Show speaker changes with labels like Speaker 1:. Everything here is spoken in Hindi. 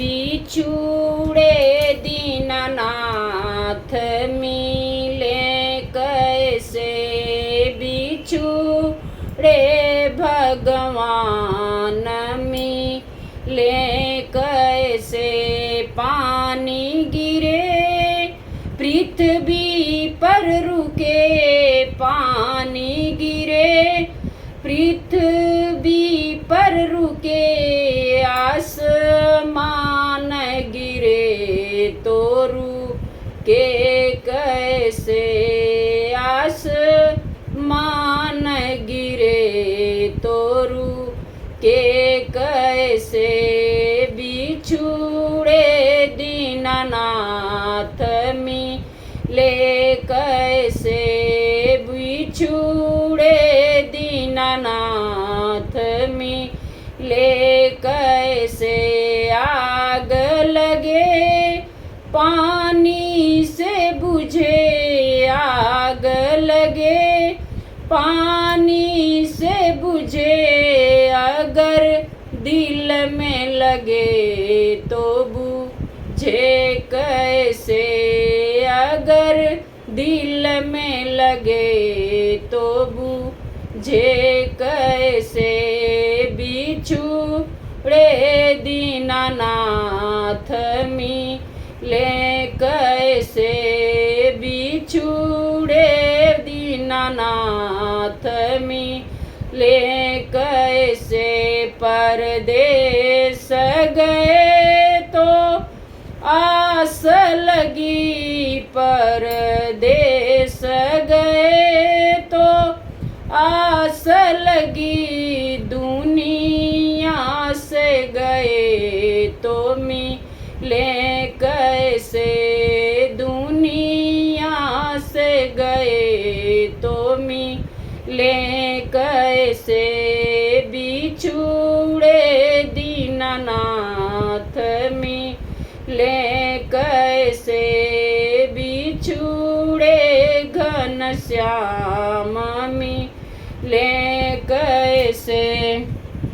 Speaker 1: बिछुड़े दीनानाथ मिले कैसे, बिछुड़े भगवान मिले कैसे। पानी गिरे पृथ्वी पर रुके, पानी गिरे पृथ्वी पर रुके, आसमान गिरे तो रुके कैसे, आसमान गिरे तो रुके कैसे। बिछुड़े दीनानाथ मिले कैसे, बिछुड़े दीनानाथ मिले कैसे। आग लगे पानी से बुझे, आग लगे पानी से बुझे, अगर दिल में लगे तो बुझे कैसे, अगर दिल में लगे तो बुझे कैसे। बिछुड़े दीनानाथ मिले कैसे, बिछुड़े दीनानाथ मिले कैसे। परदेस गए तो आस लगी, परदेस गए तो आस लगी, दुनिया से गए तो मिले कैसे, दुनिया से गए तो मिले कैसे। बिछुड़े दीनानाथ मिले कैसे, बिछुड़े घनश्याम मिले कैसे।